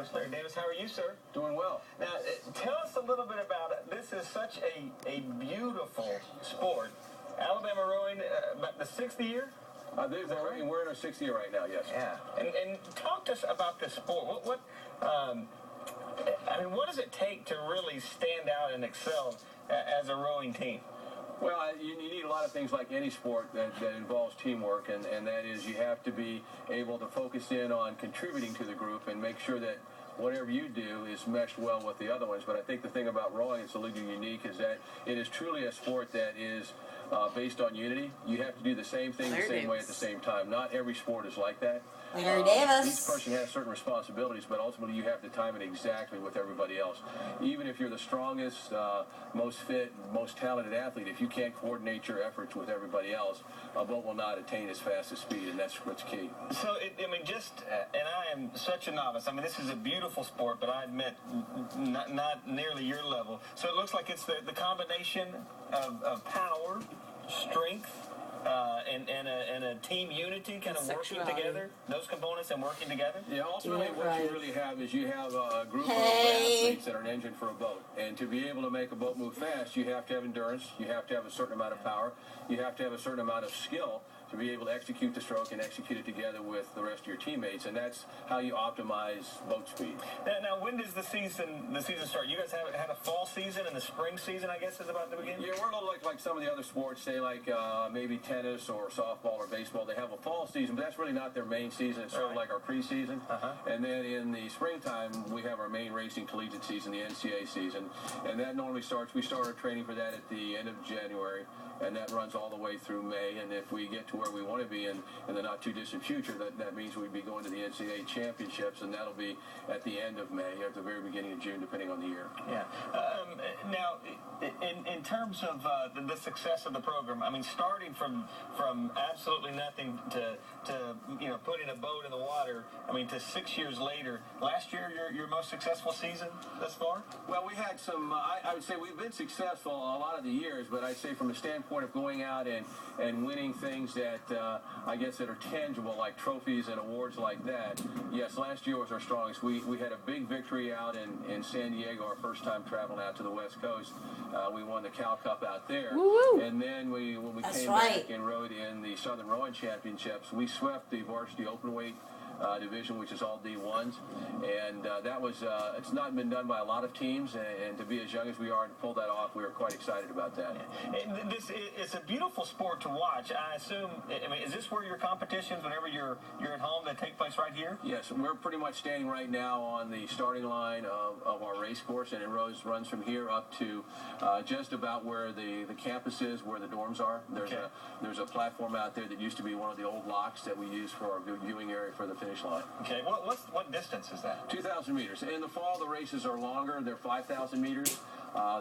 Coach Larry Davis. How are you, sir? Doing well. Now, tell us a little bit about it. This is such a beautiful sport. Alabama rowing, about the 6th year? We're in our 6th year right now, yes. Yeah. And talk to us about this sport. What does it take to really stand out and excel as a rowing team? Well, you need a lot of things like any sport that involves teamwork, and that is you have to be able to focus in on contributing to the group and make sure that whatever you do is meshed well with the other ones. But I think the thing about rowing that's a little unique is that it is truly a sport that is based on unity. You have to do the same thing the same way at the same time. Not every sport is like that. Larry Davis. Each person has certain responsibilities, but ultimately you have to time it exactly with everybody else. Even if you're the strongest, most fit, most talented athlete, if you can't coordinate your efforts with everybody else, a boat will not attain its fastest speed, and that's what's key. So, and I am such a novice. This is a beautiful sport, but I admit not nearly your level. So it looks like it's the combination of power, strength, and a team unity, kind of working together, those components and working together? Yeah, ultimately what you really have is you have a group of athletes that are an engine for a boat. And to be able to make a boat move fast, you have to have endurance, you have to have a certain amount of power, you have to have a certain amount of skill to be able to execute the stroke and execute it together with the rest of your teammates, and that's how you optimize boat speed. Now when does the season start? You guys have had a fall season, and the spring season, I guess, is about to begin? Yeah, we're a little like some of the other sports, say like maybe tennis or softball or baseball. They have a fall season, but that's really not their main season. It's sort of like our preseason. And then in the springtime, we have our main racing collegiate season, the NCAA season, and that normally starts, we start our training for that at the end of January, and that runs all the way through May. And if we get to where we want to be in the not too distant future, that means we'd be going to the NCAA championships, and that'll be at the end of May, at the very beginning of June, depending on the year. Yeah. Now, in terms of the success of the program, starting from absolutely nothing to putting a boat in the water, to 6 years later, last year your most successful season thus far? Well, we had some, I would say we've been successful a lot of the years, but I'd say from a standpoint of going out and winning things that I guess that are tangible, like trophies and awards like that, yes, last year was our strongest. We had a big victory out in San Diego, our first time traveling out to the West Coast. We won the Cal Cup out there. Woo-woo. And then when we came back and rowed in the Southern Rowing Championships, we swept the varsity open weight division, which is all D1s, and that was it's not been done by a lot of teams, and to be as young as we are and pull that off, we were quite excited about that. It's a beautiful sport to watch. I assume, is this where your competitions, whenever you're at home, that take place right here? Yes, we're pretty much standing right now on the starting line of our race course, and it runs from here up to just about where the campus is, where the dorms are. There's a platform out there that used to be one of the old locks that we use for our viewing area for the finish line. Okay, what distance is that? 2,000 meters. In the fall, the races are longer. They're 5,000 meters.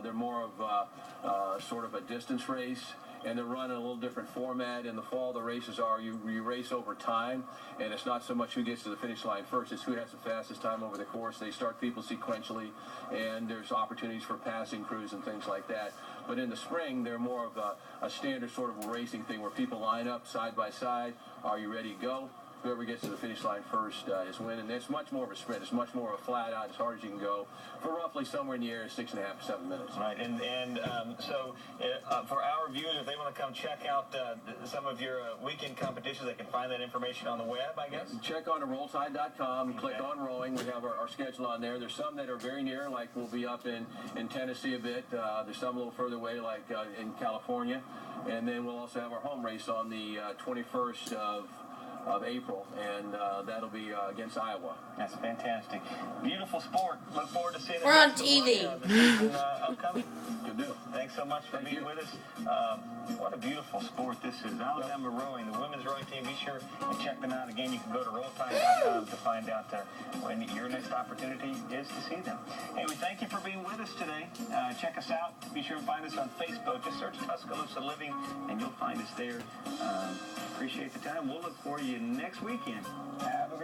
They're more of sort of a distance race, and they're run in a little different format. In the fall, the races are you race over time, and it's not so much who gets to the finish line first, it's who has the fastest time over the course. They start people sequentially, and there's opportunities for passing crews and things like that. But in the spring, they're more of a standard sort of a racing thing where people line up side by side. Are you ready to go? Whoever gets to the finish line first is winning. It's much more of a sprint. It's much more of a flat out, as hard as you can go, for roughly somewhere in the area of 6.5 to 7 minutes. Right, so for our viewers, if they want to come check out some of your weekend competitions, they can find that information on the web, I guess? Check on rolltide.com, click on rowing. We have our schedule on there. There's some that are very near, like we'll be up in Tennessee a bit. There's some a little further away, like in California. And then we'll also have our home race on the 21st of April, and that'll be against Iowa. That's fantastic. Beautiful sport. Look forward to seeing it. We're on TV. Upcoming. Good deal. Thanks so much for being with us. What a beautiful sport this is. Alabama rowing, the women's rowing team. Be sure and check them out. Again, you can go to rolltime.com to find out when your next opportunity is to see them. Hey, we thank you for being with us today. Check us out. Be sure and find us on Facebook. Just search Tuscaloosa Living, and you'll find us there. Appreciate the time. We'll look for you next weekend. Have a great